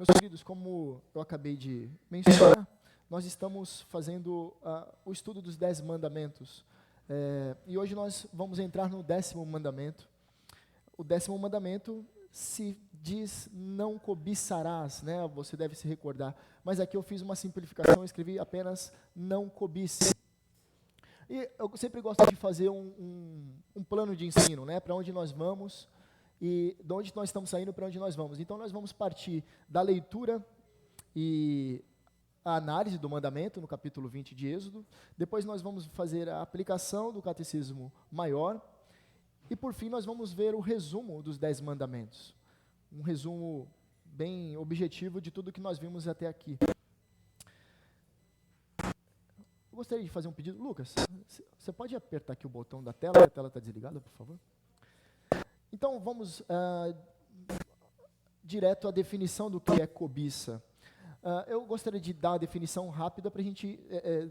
Meus queridos, como eu acabei de mencionar, nós estamos fazendo o estudo dos 10 mandamentos. E hoje nós vamos entrar no 10º mandamento. O 10º mandamento se diz não cobiçarás, né? Você deve se recordar. Mas aqui eu fiz uma simplificação, escrevi apenas não cobice. E eu sempre gosto de fazer um plano de ensino, né? Para onde nós vamos e de onde nós estamos saindo, para onde nós vamos. Então nós vamos partir da leitura e a análise do mandamento no capítulo 20 de Êxodo. Depois nós vamos fazer a aplicação do catecismo maior. E por fim nós vamos ver o resumo dos 10 mandamentos. Um resumo bem objetivo de tudo que nós vimos até aqui. Eu gostaria de fazer um pedido. Lucas, você pode apertar aqui o botão da tela? A tela está desligada, por favor. Então vamos direto à definição do que é cobiça. Eu gostaria de dar a definição rápida para a gente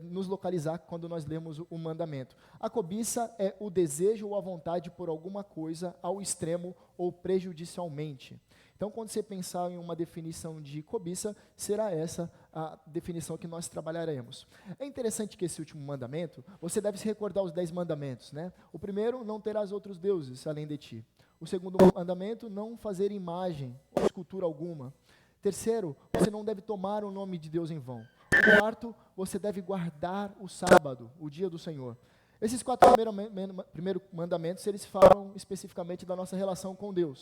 nos localizar quando nós lemos o mandamento. A cobiça é o desejo ou a vontade por alguma coisa ao extremo ou prejudicialmente. Então, quando você pensar em uma definição de cobiça, será essa a definição que nós trabalharemos. É interessante que esse último mandamento, você deve se recordar os 10 mandamentos, né? O primeiro, não terás outros deuses além de ti. O segundo mandamento, não fazer imagem ou escultura alguma. Terceiro, você não deve tomar o nome de Deus em vão. O quarto, você deve guardar o sábado, o dia do Senhor. Esses 4 primeiros mandamentos, eles falam especificamente da nossa relação com Deus.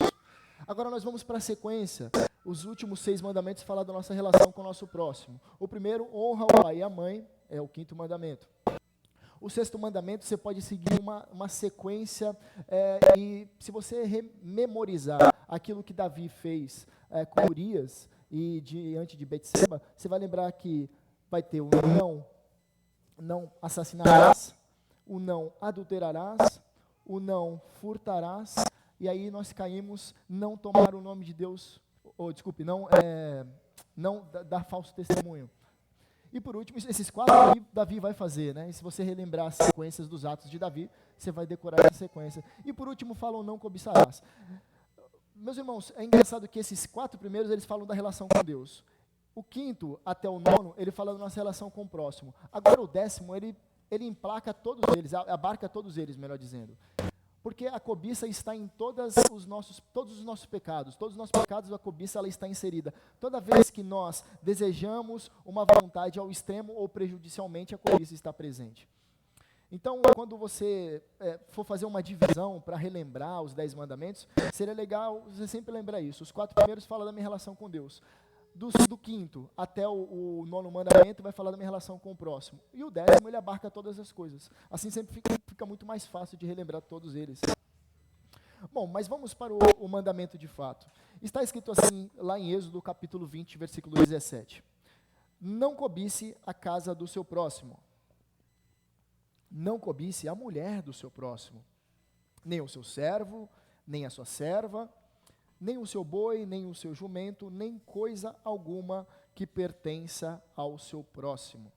Agora nós vamos para a sequência. Os últimos 6 mandamentos falam da nossa relação com o nosso próximo. O primeiro, honra o pai e a mãe, é o 5º mandamento. O 6º mandamento, você pode seguir uma sequência, e se você memorizar aquilo que Davi fez com Urias e diante de Betseba, você vai lembrar que vai ter o não assassinarás, o não adulterarás, o não furtarás, e aí nós caímos não tomar o nome de Deus, não dar falso testemunho. E por último, esses 4 aí Davi vai fazer, né? E se você relembrar as sequências dos atos de Davi, você vai decorar essa sequência. E por último, falam não cobiçarás. Meus irmãos, é engraçado que esses 4 primeiros, eles falam da relação com Deus. O 5º até o 9º, ele fala da nossa relação com o próximo. Agora o 10º, ele emplaca todos eles, abarca todos eles, melhor dizendo. Porque a cobiça está em todos os nossos pecados. Todos os nossos pecados, a cobiça ela está inserida. Toda vez que nós desejamos uma vontade ao extremo ou prejudicialmente, a cobiça está presente. Então, quando você for fazer uma divisão para relembrar os 10 mandamentos, seria legal você sempre lembrar isso. Os 4 primeiros falam da minha relação com Deus. Do 5º até o 9º mandamento vai falar da minha relação com o próximo. E o 10º, ele abarca todas as coisas. Assim sempre fica muito mais fácil de relembrar todos eles. Bom, mas vamos para o mandamento de fato. Está escrito assim, lá em Êxodo, capítulo 20, versículo 17. Não cobice a casa do seu próximo. Não cobice a mulher do seu próximo. Nem o seu servo, nem a sua serva, nem o seu boi, nem o seu jumento, nem coisa alguma que pertença ao seu próximo.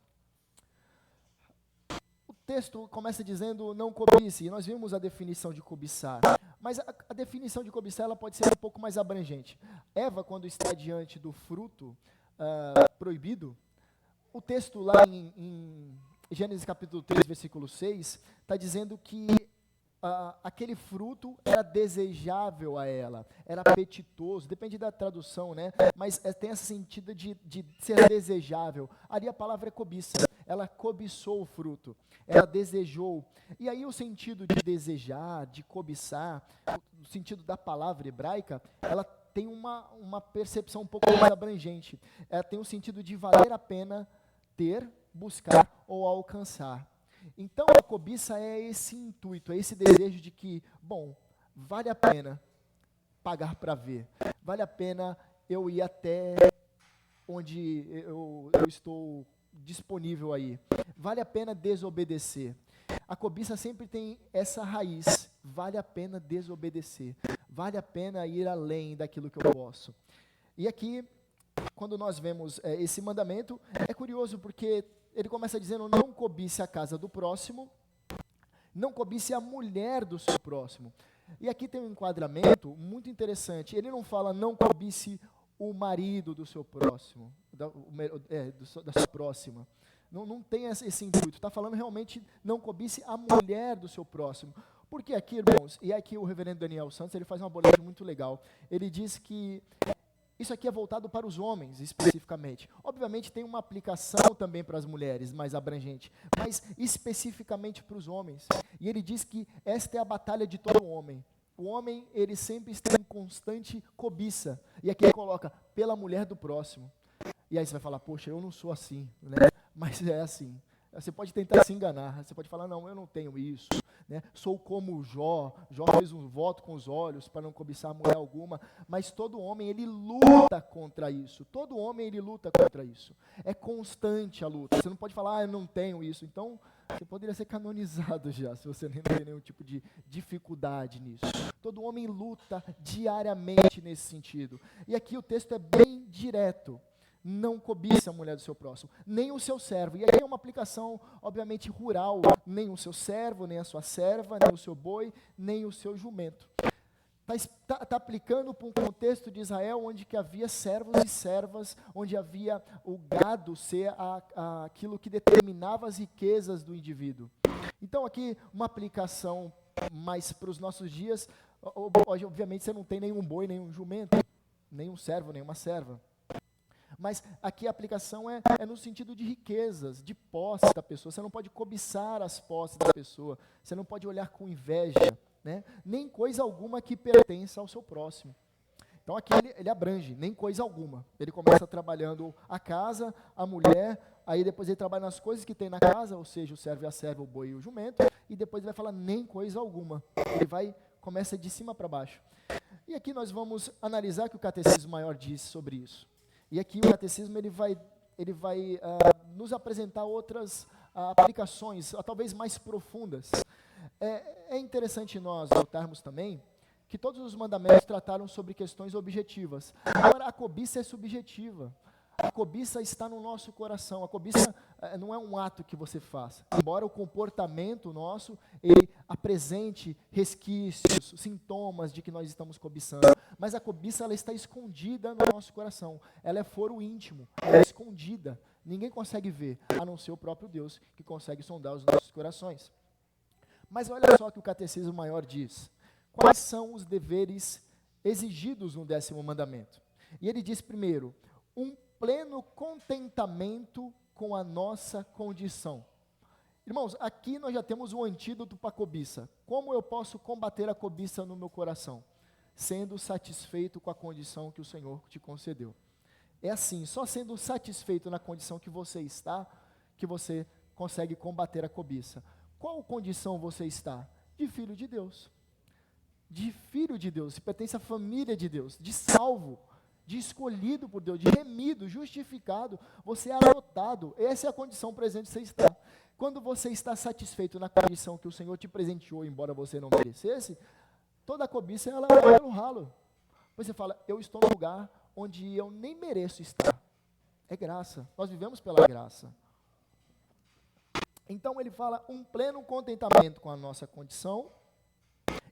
O texto começa dizendo não cobice, e nós vimos a definição de cobiçar, mas a definição de cobiçar ela pode ser um pouco mais abrangente. Eva, quando está diante do fruto proibido, o texto lá em Gênesis capítulo 3, versículo 6, está dizendo que aquele fruto era desejável a ela, era apetitoso, depende da tradução, né? Mas tem esse sentido de ser desejável. Ali a palavra é cobiça, ela cobiçou o fruto, ela desejou. E aí o sentido de desejar, de cobiçar, o sentido da palavra hebraica, ela tem uma percepção um pouco mais abrangente. Ela tem o sentido de valer a pena ter, buscar ou alcançar. Então, a cobiça é esse intuito, é esse desejo de que, bom, vale a pena pagar para ver, vale a pena eu ir até onde eu estou disponível aí, vale a pena desobedecer. A cobiça sempre tem essa raiz, vale a pena desobedecer, vale a pena ir além daquilo que eu posso. E aqui, quando nós vemos esse mandamento, é curioso porque ele começa dizendo, não cobice a casa do próximo, não cobice a mulher do seu próximo. E aqui tem um enquadramento muito interessante. Ele não fala, não cobice o marido do seu próximo, da sua próxima. Não tem esse intuito. Está falando realmente, não cobice a mulher do seu próximo. Porque aqui, irmãos, e aqui o reverendo Daniel Santos, ele faz uma abordagem muito legal. Ele diz que isso aqui é voltado para os homens, especificamente. Obviamente tem uma aplicação também para as mulheres, mais abrangente, mas especificamente para os homens. E ele diz que esta é a batalha de todo homem. O homem, ele sempre está em constante cobiça. E aqui ele coloca, pela mulher do próximo. E aí você vai falar, poxa, eu não sou assim, né? Mas é assim. Você pode tentar se enganar, você pode falar, não, eu não tenho isso, né? Sou como Jó fez um voto com os olhos para não cobiçar mulher alguma, mas todo homem, ele luta contra isso, todo homem, ele luta contra isso, é constante a luta, você não pode falar, eu não tenho isso, então você poderia ser canonizado já, se você não tem nenhum tipo de dificuldade nisso. Todo homem luta diariamente nesse sentido, e aqui o texto é bem direto. Não cobice a mulher do seu próximo, nem o seu servo. E aí é uma aplicação, obviamente, rural. Nem o seu servo, nem a sua serva, nem o seu boi, nem o seu jumento. Está aplicando para um contexto de Israel onde que havia servos e servas, onde havia o gado ser aquilo que determinava as riquezas do indivíduo. Então aqui uma aplicação mais para os nossos dias, obviamente você não tem nenhum boi, nenhum jumento, nenhum servo, nenhuma serva. Mas aqui a aplicação é no sentido de riquezas, de posse da pessoa. Você não pode cobiçar as posses da pessoa, você não pode olhar com inveja, né? Nem coisa alguma que pertença ao seu próximo. Então aqui ele abrange, nem coisa alguma. Ele começa trabalhando a casa, a mulher, aí depois ele trabalha nas coisas que tem na casa, ou seja, o servo e a serva, o boi e o jumento, e depois ele vai falar nem coisa alguma. Ele começa de cima para baixo. E aqui nós vamos analisar o que o Catecismo Maior diz sobre isso. E aqui o catecismo ele vai nos apresentar outras aplicações, talvez mais profundas. É interessante nós notarmos também que todos os mandamentos trataram sobre questões objetivas. Agora, a cobiça é subjetiva. A cobiça está no nosso coração. A cobiça não é um ato que você faz. Embora o comportamento nosso, ele apresente resquícios, sintomas de que nós estamos cobiçando. Mas a cobiça, ela está escondida no nosso coração. Ela é foro íntimo, ela é escondida. Ninguém consegue ver, a não ser o próprio Deus, que consegue sondar os nossos corações. Mas olha só o que o Catecismo Maior diz. Quais são os deveres exigidos no 10º mandamento? E ele diz primeiro, um pleno contentamento com a nossa condição. Irmãos, aqui nós já temos um antídoto para a cobiça. Como eu posso combater a cobiça no meu coração? Sendo satisfeito com a condição que o Senhor te concedeu. É assim, só sendo satisfeito na condição que você está, que você consegue combater a cobiça. Qual condição você está? De filho de Deus. De filho de Deus, se pertence à família de Deus, de salvo, de escolhido por Deus, de remido, justificado, você é adotado, essa é a condição presente que você está. Quando você está satisfeito na condição que o Senhor te presenteou, embora você não merecesse, toda a cobiça ela vai pelo ralo. Você fala, eu estou no lugar onde eu nem mereço estar. É graça, nós vivemos pela graça. Então ele fala um pleno contentamento com a nossa condição,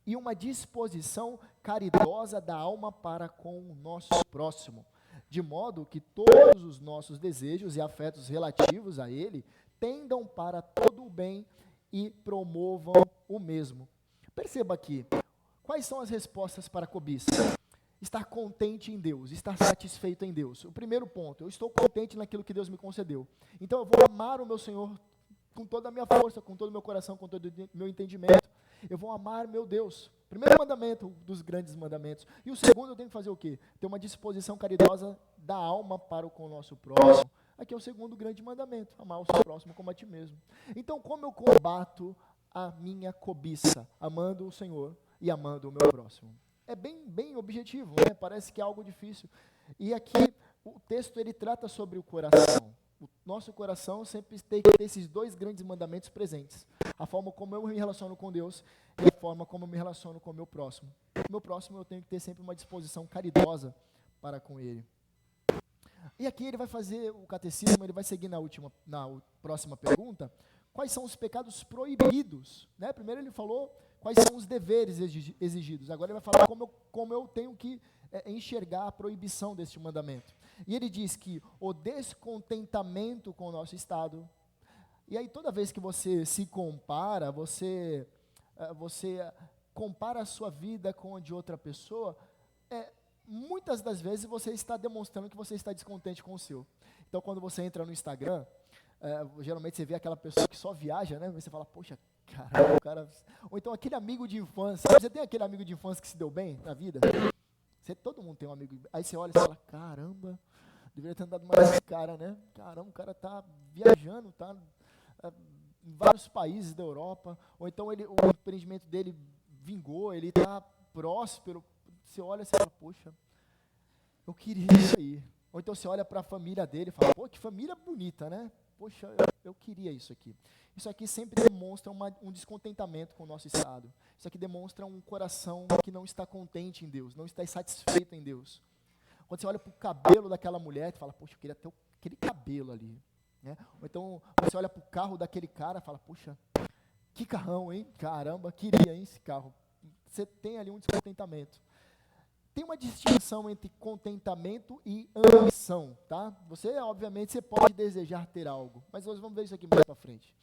e uma disposição caridosa da alma para com o nosso próximo, de modo que todos os nossos desejos e afetos relativos a ele tendam para todo o bem e promovam o mesmo. Perceba aqui, quais são as respostas para a cobiça? Estar contente em Deus, estar satisfeito em Deus. O primeiro ponto, eu estou contente naquilo que Deus me concedeu. Então eu vou amar o meu Senhor com toda a minha força, com todo o meu coração, com todo o meu entendimento. Eu vou amar meu Deus. Primeiro mandamento dos grandes mandamentos. E o segundo eu tenho que fazer o quê? Ter uma disposição caridosa da alma para com o nosso próximo. Aqui é o segundo grande mandamento, amar o seu próximo como a ti mesmo. Então, como eu combato a minha cobiça? Amando o Senhor e amando o meu próximo. É bem objetivo, né? Parece que é algo difícil. E aqui o texto ele trata sobre o coração. O nosso coração sempre tem que ter esses dois grandes mandamentos presentes. A forma como eu me relaciono com Deus e a forma como eu me relaciono com o meu próximo. O meu próximo eu tenho que ter sempre uma disposição caridosa para com ele. E aqui ele vai fazer o catecismo, ele vai seguir na próxima pergunta. Quais são os pecados proibidos? Né? Primeiro ele falou quais são os deveres exigidos. Agora ele vai falar como eu tenho que enxergar a proibição deste mandamento. E ele diz que o descontentamento com o nosso estado, e aí toda vez que você se compara, você compara a sua vida com a de outra pessoa, muitas das vezes você está demonstrando que você está descontente com o seu. Então, quando você entra no Instagram, geralmente você vê aquela pessoa que só viaja, né? Você fala, poxa, caramba, o cara... Ou então aquele amigo de infância. Você tem aquele amigo de infância que se deu bem na vida? Todo mundo tem um amigo. Aí você olha e fala, caramba, deveria ter andado mais esse cara, né? Caramba, o cara tá viajando, tá em vários países da Europa. Ou então o empreendimento dele vingou, ele tá próspero. Você olha e fala, poxa, eu queria isso aí. Ou então você olha para a família dele e fala, pô, que família bonita, né? Poxa, eu queria isso aqui. Isso aqui sempre demonstra um descontentamento com o nosso estado. Isso aqui demonstra um coração que não está contente em Deus, não está satisfeito em Deus. Quando você olha para o cabelo daquela mulher, você fala, poxa, eu queria ter aquele cabelo ali. Né? Ou então você olha para o carro daquele cara e fala, poxa, que carrão, hein? Caramba, queria, hein, esse carro. Você tem ali um descontentamento. Tem uma distinção entre contentamento e ambição, tá? Obviamente, você pode desejar ter algo, mas nós vamos ver isso aqui mais para frente.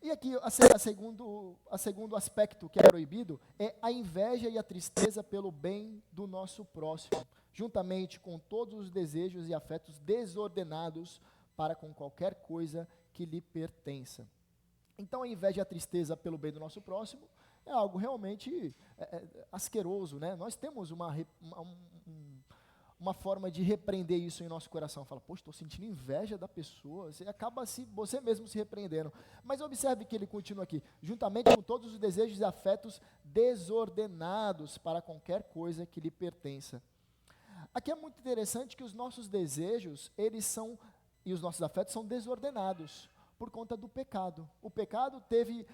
E aqui, a segundo aspecto que é proibido é a inveja e a tristeza pelo bem do nosso próximo, juntamente com todos os desejos e afetos desordenados para com qualquer coisa que lhe pertença. Então, a inveja e a tristeza pelo bem do nosso próximo é algo realmente asqueroso, né? Nós temos uma forma de repreender isso em nosso coração. Fala, poxa, estou sentindo inveja da pessoa. Você acaba você mesmo se repreendendo. Mas observe que ele continua aqui. Juntamente com todos os desejos e afetos desordenados para qualquer coisa que lhe pertença. Aqui é muito interessante que os nossos desejos, e os nossos afetos são desordenados por conta do pecado. O pecado teve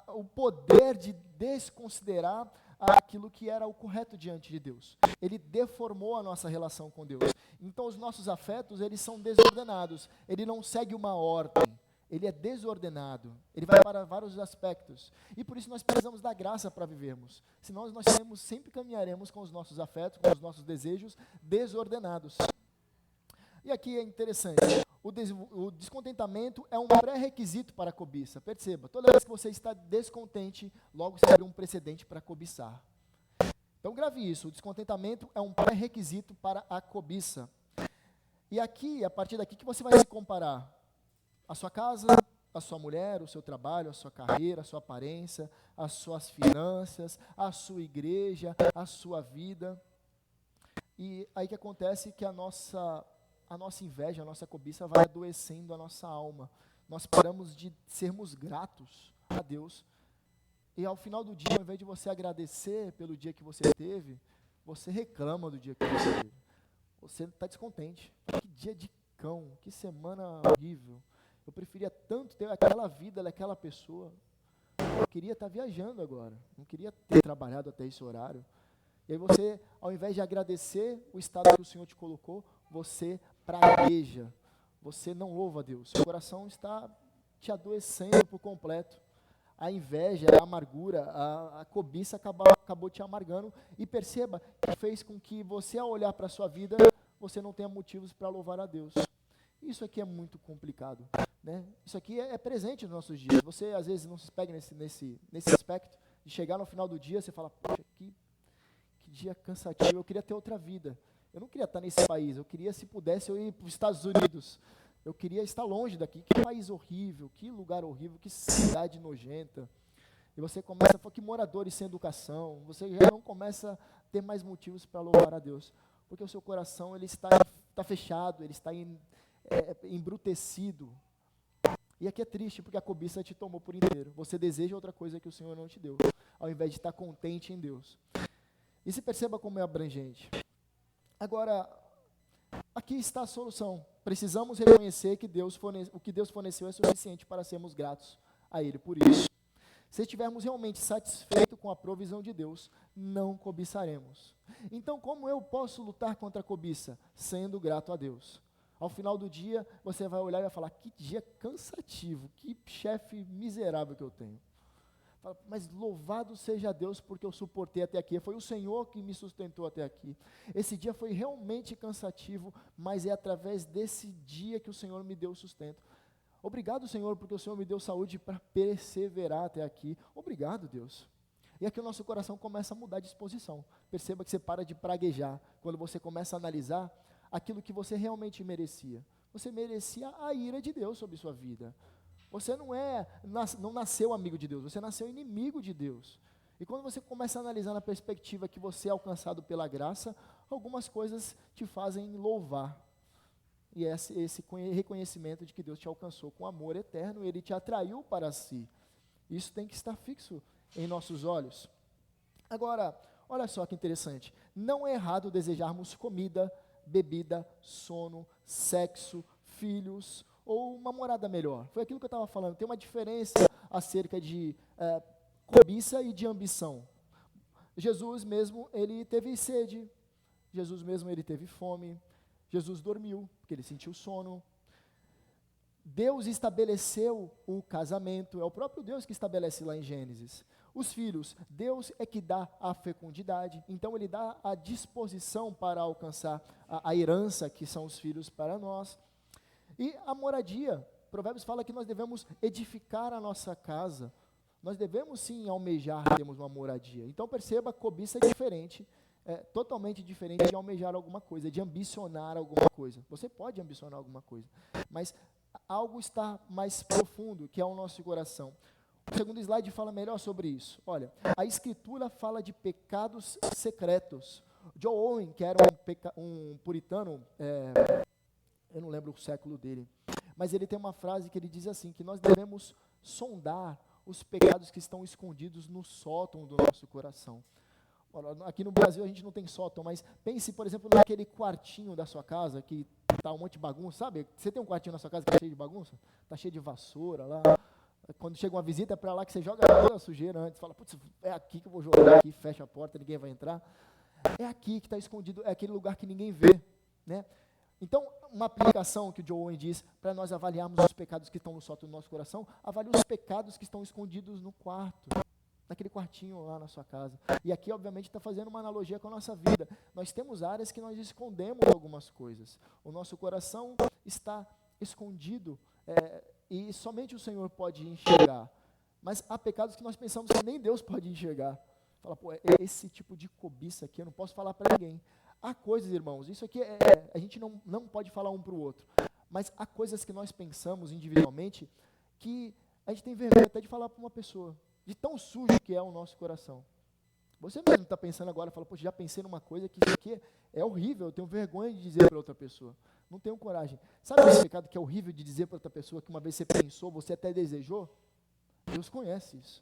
o poder de desconsiderar aquilo que era o correto diante de Deus. Ele deformou a nossa relação com Deus. Então, os nossos afetos, eles são desordenados. Ele não segue uma ordem. Ele é desordenado. Ele vai para vários aspectos. E por isso nós precisamos da graça para vivermos. Senão nós sempre caminharemos com os nossos afetos, com os nossos desejos desordenados. E aqui é interessante, o descontentamento é um pré-requisito para a cobiça. Perceba, toda vez que você está descontente, logo se abre um precedente para cobiçar. Então grave isso, o descontentamento é um pré-requisito para a cobiça. E aqui, a partir daqui, que você vai se comparar? A sua casa, a sua mulher, o seu trabalho, a sua carreira, a sua aparência, as suas finanças, a sua igreja, a sua vida. E aí que acontece que a nossa inveja, a nossa cobiça vai adoecendo a nossa alma. Nós paramos de sermos gratos a Deus. E ao final do dia, ao invés de você agradecer pelo dia que você teve, você reclama do dia que você teve. Você está descontente. Que dia de cão, que semana horrível. Eu preferia tanto ter aquela vida daquela pessoa. Eu queria estar viajando agora. Não queria ter trabalhado até esse horário. E aí você, ao invés de agradecer o estado que o Senhor te colocou, você pragueja, você não louva a Deus, seu coração está te adoecendo por completo. A inveja, a amargura, a cobiça acabou te amargando, e perceba que fez com que você, ao olhar para a sua vida, você não tenha motivos para louvar a Deus. Isso aqui é muito complicado, né? Isso aqui é presente nos nossos dias. Você às vezes não se pega nesse aspecto, de chegar no final do dia, você fala, poxa, que dia cansativo, eu queria ter outra vida. Eu não queria estar nesse país, eu queria, se pudesse, eu ir para os Estados Unidos. Eu queria estar longe daqui. Que país horrível, que lugar horrível, que cidade nojenta. E você começa a falar, que moradores sem educação. Você já não começa a ter mais motivos para louvar a Deus. Porque o seu coração ele está fechado, ele está embrutecido. E aqui é triste, porque a cobiça te tomou por inteiro. Você deseja outra coisa que o Senhor não te deu, ao invés de estar contente em Deus. E se perceba como é abrangente. Agora, aqui está a solução. Precisamos reconhecer que o que Deus forneceu é suficiente para sermos gratos a Ele. Por isso, se estivermos realmente satisfeitos com a provisão de Deus, não cobiçaremos. Então, como eu posso lutar contra a cobiça? Sendo grato a Deus. Ao final do dia, você vai olhar e vai falar, que dia cansativo, que chefe miserável que eu tenho. Fala, mas louvado seja Deus porque eu suportei até aqui, foi o Senhor que me sustentou até aqui. Esse dia foi realmente cansativo, mas é através desse dia que o Senhor me deu sustento. Obrigado, Senhor, porque o Senhor me deu saúde para perseverar até aqui. Obrigado, Deus. E aqui o nosso coração começa a mudar de disposição. Perceba que você para de praguejar, quando você começa a analisar aquilo que você realmente merecia. Você merecia a ira de Deus sobre sua vida. Você não nasceu amigo de Deus, você nasceu inimigo de Deus. E quando você começa a analisar na perspectiva que você é alcançado pela graça, algumas coisas te fazem louvar. E esse reconhecimento de que Deus te alcançou com amor eterno, Ele te atraiu para si. Isso tem que estar fixo em nossos olhos. Agora, olha só que interessante. Não é errado desejarmos comida, bebida, sono, sexo, filhos, ou uma morada melhor. Foi aquilo que eu estava falando. Tem uma diferença acerca de cobiça e de ambição. Jesus mesmo, ele teve sede. Jesus mesmo, ele teve fome. Jesus dormiu, porque ele sentiu sono. Deus estabeleceu o casamento. É o próprio Deus que estabelece lá em Gênesis. Os filhos, Deus é que dá a fecundidade. Então, ele dá a disposição para alcançar a herança, que são os filhos para nós. E a moradia, Provérbios fala que nós devemos edificar a nossa casa, nós devemos sim almejar termos uma moradia. Então perceba, cobiça é diferente, totalmente diferente de almejar alguma coisa, de ambicionar alguma coisa. Você pode ambicionar alguma coisa, mas algo está mais profundo, que é o nosso coração. O segundo slide fala melhor sobre isso. Olha, a Escritura fala de pecados secretos. John Owen, que era um puritano, eu não lembro o século dele, mas ele tem uma frase que ele diz assim, que nós devemos sondar os pecados que estão escondidos no sótão do nosso coração. Aqui no Brasil a gente não tem sótão, mas pense, por exemplo, naquele quartinho da sua casa, que está um monte de bagunça, sabe? Você tem um quartinho na sua casa que está cheio de bagunça? Está cheio de vassoura lá. Quando chega uma visita, é para lá que você joga toda a sujeira antes, fala, putz, é aqui que eu vou jogar, aqui, fecha a porta, ninguém vai entrar. É aqui que está escondido, é aquele lugar que ninguém vê, né? Então, uma aplicação que o John Owen diz, para nós avaliarmos os pecados que estão no sótão do nosso coração, avalie os pecados que estão escondidos no quarto, naquele quartinho lá na sua casa. E aqui, obviamente, está fazendo uma analogia com a nossa vida. Nós temos áreas que nós escondemos algumas coisas. O nosso coração está escondido e somente o Senhor pode enxergar. Mas há pecados que nós pensamos que nem Deus pode enxergar. Fala, pô, esse tipo de cobiça aqui eu não posso falar para ninguém. Há coisas, irmãos, isso aqui a gente não pode falar um para o outro, mas há coisas que nós pensamos individualmente que a gente tem vergonha até de falar para uma pessoa, de tão sujo que é o nosso coração. Você mesmo está pensando agora, fala, poxa, já pensei numa coisa que isso aqui é horrível, eu tenho vergonha de dizer para outra pessoa. Não tenho coragem. Sabe esse pecado que é horrível de dizer para outra pessoa, que uma vez você pensou, você até desejou? Deus conhece isso.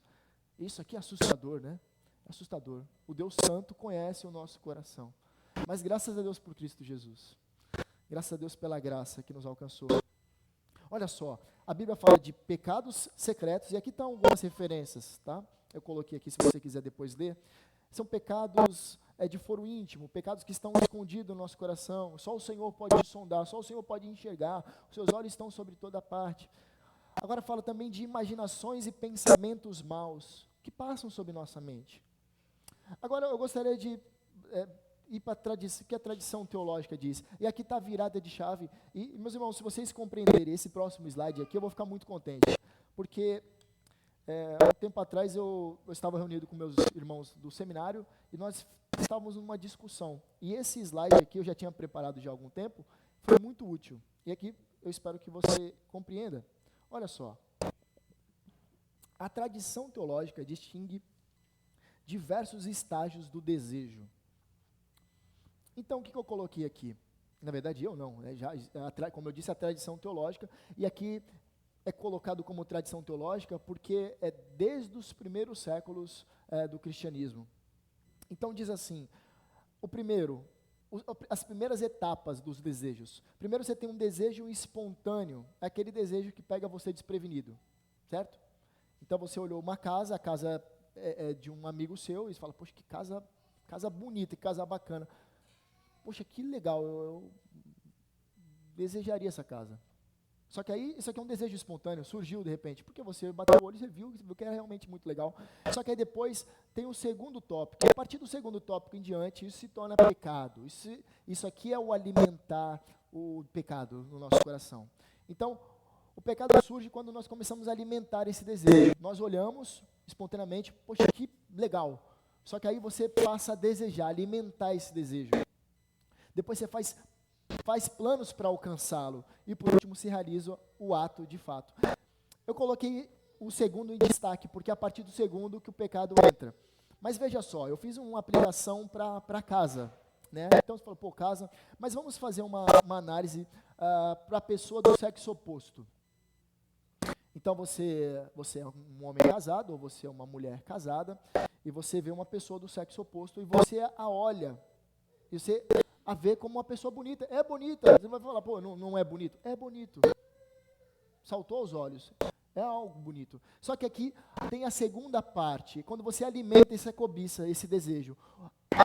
Isso aqui é assustador, né? É assustador. O Deus Santo conhece o nosso coração. Mas graças a Deus por Cristo Jesus. Graças a Deus pela graça que nos alcançou. Olha só, a Bíblia fala de pecados secretos, e aqui estão algumas referências, tá? Eu coloquei aqui, se você quiser depois ler. São pecados de foro íntimo, pecados que estão escondidos no nosso coração. Só o Senhor pode sondar, só o Senhor pode enxergar. Os seus olhos estão sobre toda parte. Agora fala também de imaginações e pensamentos maus que passam sobre nossa mente. Agora eu gostaria de ir para o que a tradição teológica diz. E aqui está a virada de chave. E, meus irmãos, se vocês compreenderem esse próximo slide aqui, eu vou ficar muito contente. Porque, há um tempo atrás, eu estava reunido com meus irmãos do seminário e nós estávamos numa discussão. E esse slide aqui, eu já tinha preparado já há algum tempo, foi muito útil. E aqui, eu espero que você compreenda. Olha só. A tradição teológica distingue diversos estágios do desejo. Então, o que eu coloquei aqui? Na verdade, eu não, né? Como eu disse, a tradição teológica, e aqui é colocado como tradição teológica porque é desde os primeiros séculos do cristianismo. Então, diz assim, as primeiras etapas dos desejos. Primeiro, você tem um desejo espontâneo, aquele desejo que pega você desprevenido, certo? Então, você olhou uma casa, a casa é de um amigo seu, e você fala, poxa, que casa bonita, que casa bacana. Poxa, que legal, eu desejaria essa casa. Só que aí, isso aqui é um desejo espontâneo, surgiu de repente, porque você bateu o olho e você viu que era realmente muito legal. Só que aí depois tem o segundo tópico, e a partir do segundo tópico em diante, isso se torna pecado. Isso aqui é o alimentar o pecado no nosso coração. Então, o pecado surge quando nós começamos a alimentar esse desejo. Nós olhamos espontaneamente, poxa, que legal. Só que aí você passa a desejar, alimentar esse desejo. Depois você faz planos para alcançá-lo. E por último se realiza o ato de fato. Eu coloquei o segundo em destaque, porque é a partir do segundo que o pecado entra. Mas veja só, eu fiz uma aplicação para casa. Né? Então você falou, pô, casa. Mas vamos fazer uma análise para a pessoa do sexo oposto. Então você é um homem casado, ou você é uma mulher casada, e você vê uma pessoa do sexo oposto, e você a olha, e você a vê como uma pessoa bonita. É bonita. Você vai falar, pô, não é bonito? É bonito. Saltou aos olhos. É algo bonito. Só que aqui tem a segunda parte. Quando você alimenta essa cobiça, esse desejo.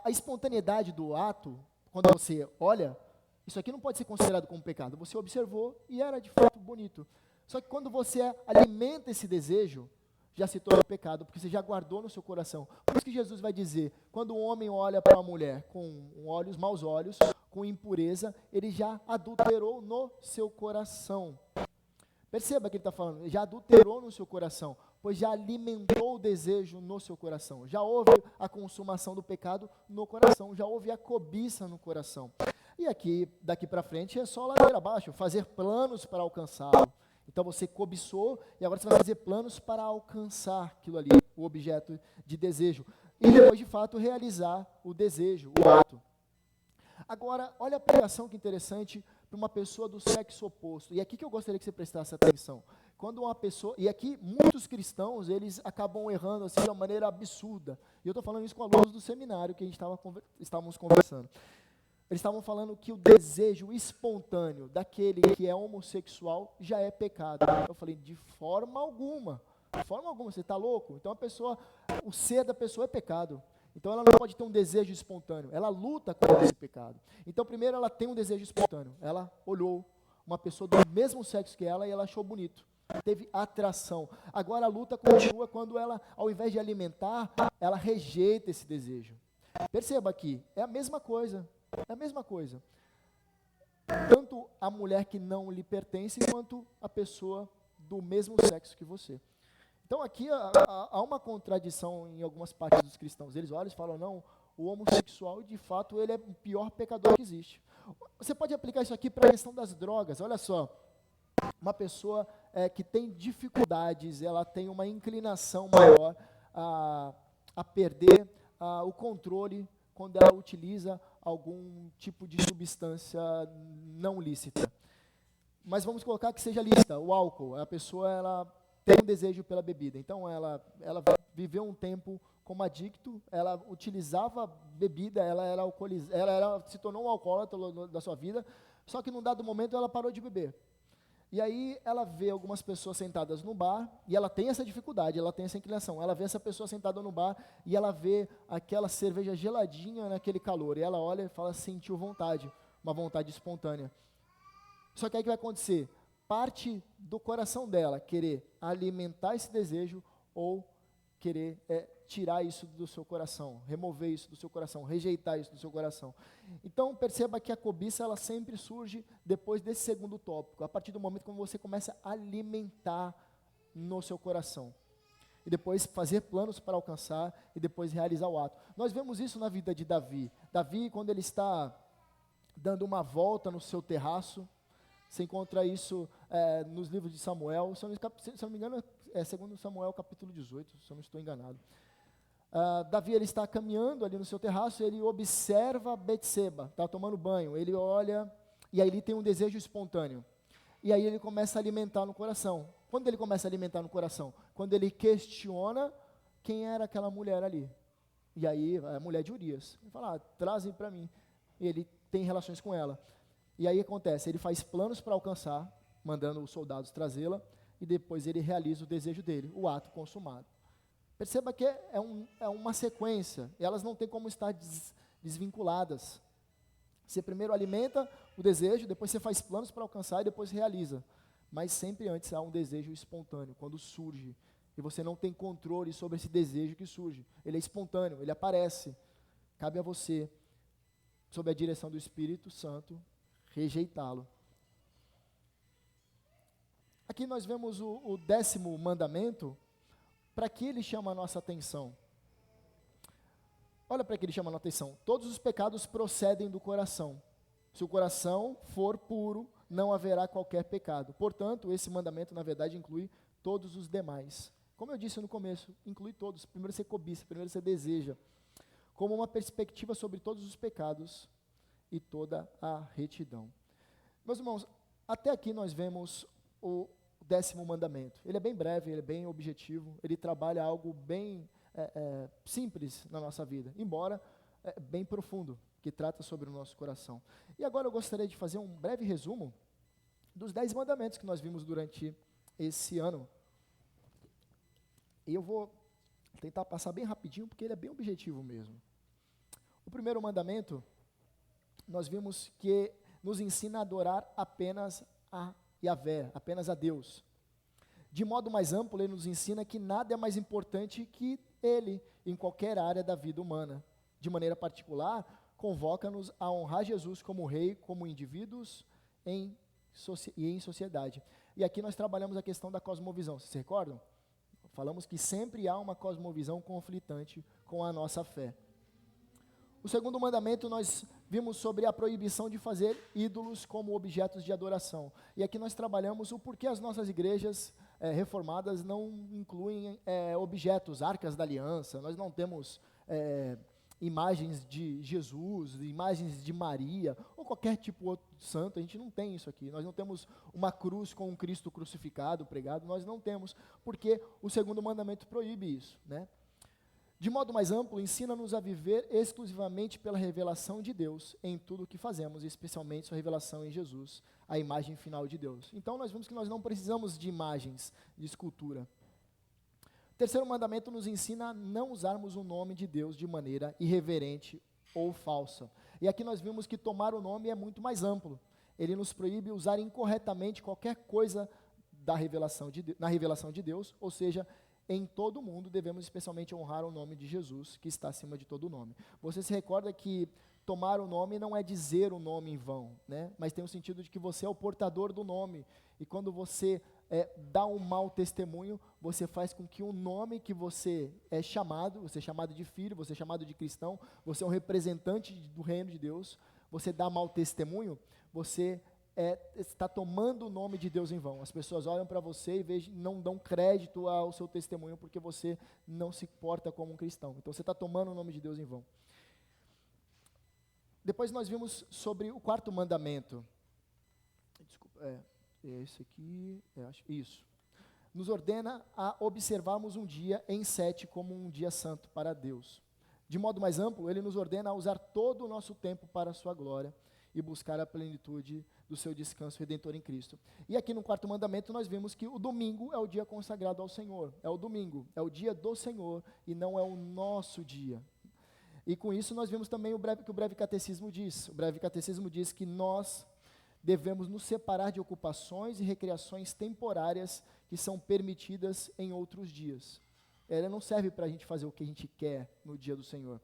A espontaneidade do ato, quando você olha, isso aqui não pode ser considerado como pecado. Você observou e era de fato bonito. Só que quando você alimenta esse desejo, já se torna pecado, porque você já guardou no seu coração. Por isso que Jesus vai dizer, quando um homem olha para uma mulher com maus olhos, com impureza, ele já adulterou no seu coração. Perceba que ele está falando, já adulterou no seu coração, pois já alimentou o desejo no seu coração. Já houve a consumação do pecado no coração, já houve a cobiça no coração. E aqui, daqui para frente, é só ladeira abaixo, fazer planos para alcançá-lo. Então você cobiçou e agora você vai fazer planos para alcançar aquilo ali, o objeto de desejo. E depois, de fato, realizar o desejo, o ato. Agora, olha a aplicação que interessante para uma pessoa do sexo oposto. E aqui que eu gostaria que você prestasse atenção. Quando uma pessoa, e aqui muitos cristãos, eles acabam errando assim de uma maneira absurda. E eu estou falando isso com alunos do seminário que a gente estávamos conversando. Eles estavam falando que o desejo espontâneo daquele que é homossexual já é pecado. Eu falei, de forma alguma, você está louco? Então o ser da pessoa é pecado. Então ela não pode ter um desejo espontâneo, ela luta contra esse pecado. Então primeiro ela tem um desejo espontâneo, ela olhou uma pessoa do mesmo sexo que ela e ela achou bonito. Teve atração. Agora a luta continua quando ela, ao invés de alimentar, ela rejeita esse desejo. Perceba aqui, é a mesma coisa. É a mesma coisa. Tanto a mulher que não lhe pertence, quanto a pessoa do mesmo sexo que você. Então aqui há uma contradição em algumas partes dos cristãos. Eles olham e falam, não, o homossexual, de fato, ele é o pior pecador que existe. Você pode aplicar isso aqui para a questão das drogas. Olha só, uma pessoa que tem dificuldades, ela tem uma inclinação maior a perder o controle quando ela utiliza algum tipo de substância não lícita. Mas vamos colocar que seja lícita, o álcool. A pessoa ela tem um desejo pela bebida. Então ela viveu um tempo como adicto, ela utilizava bebida, ela se tornou um alcoólatra da sua vida, só que num dado momento ela parou de beber. E aí ela vê algumas pessoas sentadas no bar, e ela tem essa dificuldade, ela tem essa inclinação. Ela vê essa pessoa sentada no bar, e ela vê aquela cerveja geladinha naquele calor, e ela olha e fala, sentiu vontade, uma vontade espontânea. Só que aí o que vai acontecer? Parte do coração dela querer alimentar esse desejo, ou querer tirar isso do seu coração, remover isso do seu coração, rejeitar isso do seu coração. Então perceba que a cobiça ela sempre surge depois desse segundo tópico, a partir do momento que você começa a alimentar no seu coração. E depois fazer planos para alcançar e depois realizar o ato. Nós vemos isso na vida de Davi. Davi, quando ele está dando uma volta no seu terraço, você encontra isso nos livros de Samuel, se eu não me engano, é 2 Samuel capítulo 18, se eu não estou enganado. Davi ele está caminhando ali no seu terraço, ele observa Betseba, está tomando banho, ele olha, e aí ele tem um desejo espontâneo. E aí ele começa a alimentar no coração. Quando ele começa a alimentar no coração? Quando ele questiona quem era aquela mulher ali. E aí, a mulher de Urias. Ele fala, trazem para mim. E ele tem relações com ela. E aí acontece, ele faz planos para alcançar, mandando os soldados trazê-la, e depois ele realiza o desejo dele, o ato consumado. Perceba que é uma sequência, e elas não têm como estar desvinculadas. Você primeiro alimenta o desejo, depois você faz planos para alcançar e depois realiza. mas sempre antes há um desejo espontâneo, quando surge, e você não tem controle sobre esse desejo que surge. Ele é espontâneo, ele aparece. Cabe a você, sob a direção do Espírito Santo, rejeitá-lo. Aqui nós vemos o 10º mandamento, para que ele chama a nossa atenção. Olha para que ele chama a nossa atenção. Todos os pecados procedem do coração. Se o coração for puro, não haverá qualquer pecado. Portanto, esse mandamento, na verdade, inclui todos os demais. Como eu disse no começo, inclui todos. Primeiro você cobiça, primeiro você deseja. Como uma perspectiva sobre todos os pecados e toda a retidão. Meus irmãos, até aqui nós vemos o 10º mandamento. Ele é bem breve, ele é bem objetivo, ele trabalha algo bem simples na nossa vida, embora bem profundo, que trata sobre o nosso coração. E agora eu gostaria de fazer um breve resumo dos 10 mandamentos que nós vimos durante esse ano. E eu vou tentar passar bem rapidinho, porque ele é bem objetivo mesmo. O primeiro mandamento, nós vimos que nos ensina a adorar apenas a Yahvé, apenas a Deus. De modo mais amplo, ele nos ensina que nada é mais importante que ele em qualquer área da vida humana. De maneira particular, convoca-nos a honrar Jesus como rei, como indivíduos e em sociedade. E aqui nós trabalhamos a questão da cosmovisão, vocês se recordam? Falamos que sempre há uma cosmovisão conflitante com a nossa fé. O segundo mandamento nós vimos sobre a proibição de fazer ídolos como objetos de adoração. E aqui nós trabalhamos o porquê as nossas igrejas reformadas não incluem objetos, arcas da aliança. Nós não temos imagens de Jesus, imagens de Maria, ou qualquer tipo outro santo. A gente não tem isso aqui. Nós não temos uma cruz com um Cristo crucificado, pregado. Nós não temos, porque o segundo mandamento proíbe isso, né? De modo mais amplo, ensina-nos a viver exclusivamente pela revelação de Deus em tudo o que fazemos, especialmente sua revelação em Jesus, a imagem final de Deus. Então nós vimos que nós não precisamos de imagens, de escultura. O terceiro mandamento nos ensina a não usarmos o nome de Deus de maneira irreverente ou falsa. E aqui nós vimos que tomar o nome é muito mais amplo. Ele nos proíbe usar incorretamente qualquer coisa na revelação de Deus, ou seja, em todo o mundo devemos especialmente honrar o nome de Jesus, que está acima de todo nome. Você se recorda que tomar o nome não é dizer o nome em vão, né? Mas tem o sentido de que você é o portador do nome. E quando você dá um mau testemunho, você faz com que o nome que você é chamado de filho, você é chamado de cristão, você é um representante do reino de Deus, você dá mau testemunho, você está tomando o nome de Deus em vão. As pessoas olham para você e não dão crédito ao seu testemunho porque você não se porta como um cristão. Então você está tomando o nome de Deus em vão. Depois nós vimos sobre o 4º mandamento. Desculpa, esse aqui, isso. Nos ordena a observarmos um dia em 7 como um dia santo para Deus. De modo mais amplo, ele nos ordena a usar todo o nosso tempo para a sua glória e buscar a plenitude do seu descanso redentor em Cristo. E aqui no 4º mandamento nós vimos que o domingo é o dia consagrado ao Senhor. É o domingo, é o dia do Senhor e não é o nosso dia. E com isso nós vimos também que o breve catecismo diz. O breve catecismo diz que nós devemos nos separar de ocupações e recreações temporárias que são permitidas em outros dias. Ela não serve para a gente fazer o que a gente quer no dia do Senhor.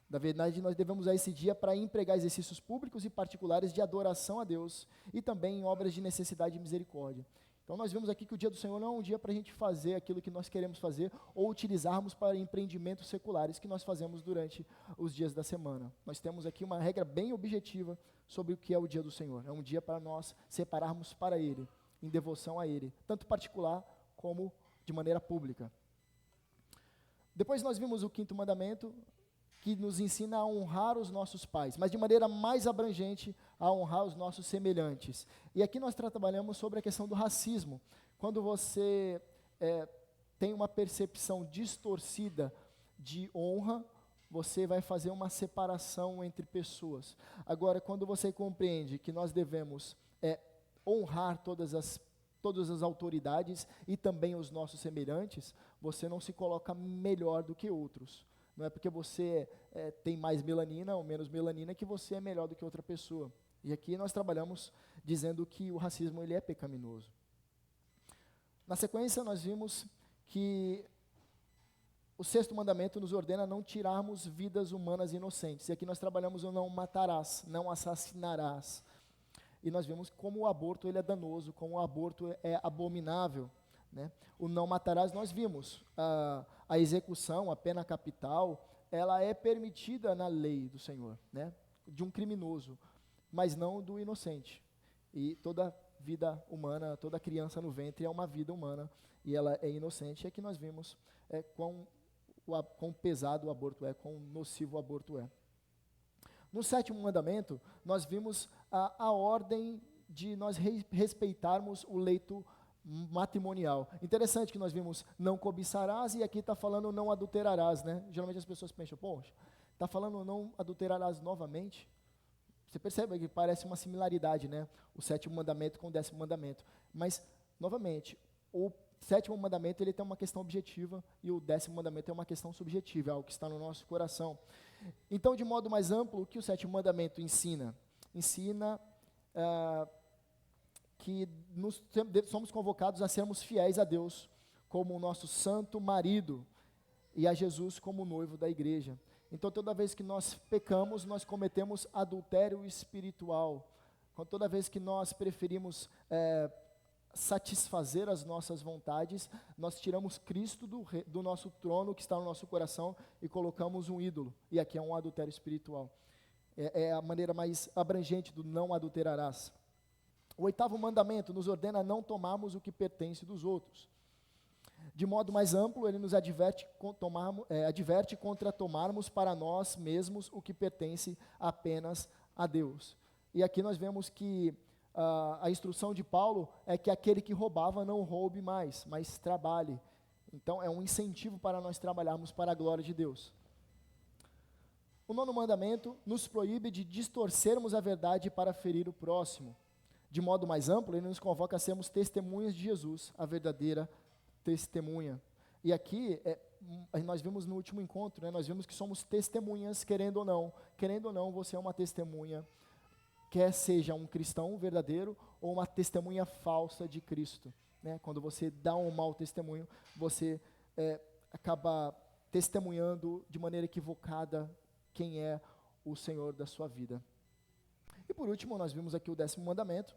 Na verdade, nós devemos usar esse dia para empregar exercícios públicos e particulares de adoração a Deus e também em obras de necessidade e misericórdia. Então nós vemos aqui que o dia do Senhor não é um dia para a gente fazer aquilo que nós queremos fazer ou utilizarmos para empreendimentos seculares que nós fazemos durante os dias da semana. Nós temos aqui uma regra bem objetiva sobre o que é o dia do Senhor. É um dia para nós separarmos para Ele, em devoção a Ele, tanto particular como de maneira pública. Depois nós vimos o 5º mandamento, que nos ensina a honrar os nossos pais, mas de maneira mais abrangente, a honrar os nossos semelhantes. E aqui nós trabalhamos sobre a questão do racismo. Quando você tem uma percepção distorcida de honra, você vai fazer uma separação entre pessoas. Agora, quando você compreende que nós devemos honrar todas as autoridades e também os nossos semelhantes, você não se coloca melhor do que outros. Não é porque você tem mais melanina ou menos melanina que você é melhor do que outra pessoa. E aqui nós trabalhamos dizendo que o racismo ele é pecaminoso. Na sequência, nós vimos que o sexto mandamento nos ordena não tirarmos vidas humanas inocentes. E aqui nós trabalhamos o não matarás, não assassinarás. E nós vimos como o aborto ele é danoso, como o aborto é abominável, né? O não matarás, nós vimos, a execução, a pena capital, ela é permitida na lei do Senhor, né? De um criminoso, mas não do inocente. E toda vida humana, toda criança no ventre é uma vida humana, e ela é inocente. E aqui nós vimos quão pesado o aborto é, quão nocivo o aborto é. No sétimo mandamento, nós vimos a ordem de nós respeitarmos o leito matrimonial. Interessante que nós vimos não cobiçarás e aqui está falando não adulterarás, né? Geralmente as pessoas pensam, poxa, está falando não adulterarás novamente? Você percebe que parece uma similaridade, né? O sétimo mandamento com o 10º mandamento. Mas, novamente, o sétimo mandamento ele tem uma questão objetiva e o 10º mandamento é uma questão subjetiva, é algo que está no nosso coração. Então, de modo mais amplo, o que o sétimo mandamento ensina? Ensina que somos convocados a sermos fiéis a Deus como o nosso santo marido e a Jesus como noivo da igreja. Então, toda vez que nós pecamos, nós cometemos adultério espiritual. Toda vez que nós preferimos satisfazer as nossas vontades, nós tiramos Cristo do nosso trono que está no nosso coração e colocamos um ídolo. E aqui é um adultério espiritual. É a maneira mais abrangente do não adulterarás. O 8º mandamento nos ordena não tomarmos o que pertence dos outros. De modo mais amplo, ele nos adverte contra tomarmos para nós mesmos o que pertence apenas a Deus. E aqui nós vemos que a instrução de Paulo é que aquele que roubava não roube mais, mas trabalhe. Então é um incentivo para nós trabalharmos para a glória de Deus. O 9º mandamento nos proíbe de distorcermos a verdade para ferir o próximo. De modo mais amplo, ele nos convoca a sermos testemunhas de Jesus, a verdadeira testemunha. E aqui, nós vimos no último encontro, né, nós vimos que somos testemunhas, querendo ou não. Querendo ou não, você é uma testemunha, quer seja um cristão verdadeiro ou uma testemunha falsa de Cristo. Né? Quando você dá um mau testemunho, você acaba testemunhando de maneira equivocada quem é o Senhor da sua vida. E por último, nós vimos aqui o 10º mandamento,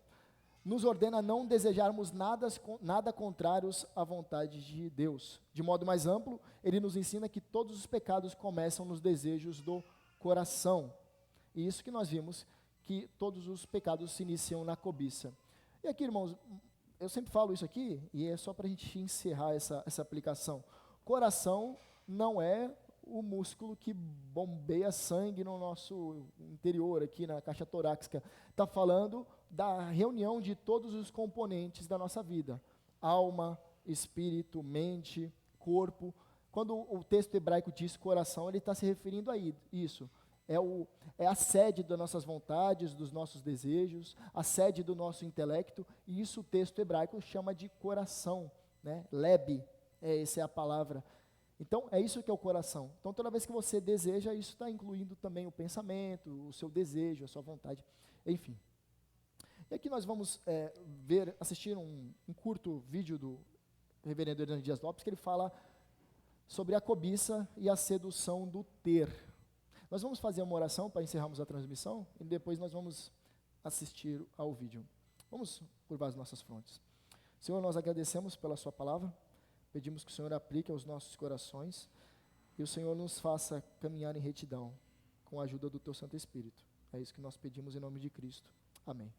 nos ordena não desejarmos nada contrários à vontade de Deus. De modo mais amplo, ele nos ensina que todos os pecados começam nos desejos do coração. E isso que nós vimos, que todos os pecados se iniciam na cobiça. E aqui, irmãos, eu sempre falo isso aqui, e é só para a gente encerrar essa aplicação. Coração não é o músculo que bombeia sangue no nosso interior, aqui na caixa torácica. Está falando da reunião de todos os componentes da nossa vida. Alma, espírito, mente, corpo. Quando o texto hebraico diz coração, ele está se referindo a isso. É a sede das nossas vontades, dos nossos desejos, a sede do nosso intelecto, e isso o texto hebraico chama de coração, né? Leb, essa é a palavra. Então, é isso que é o coração. Então, toda vez que você deseja, isso está incluindo também o pensamento, o seu desejo, a sua vontade, enfim. E aqui nós vamos assistir um curto vídeo do reverendo Hernando Dias Lopes, que ele fala sobre a cobiça e a sedução do ter. Nós vamos fazer uma oração para encerrarmos a transmissão e depois nós vamos assistir ao vídeo. Vamos curvar as nossas frontes. Senhor, nós agradecemos pela sua palavra, pedimos que o Senhor aplique aos nossos corações e o Senhor nos faça caminhar em retidão com a ajuda do teu Santo Espírito. É isso que nós pedimos em nome de Cristo. Amém.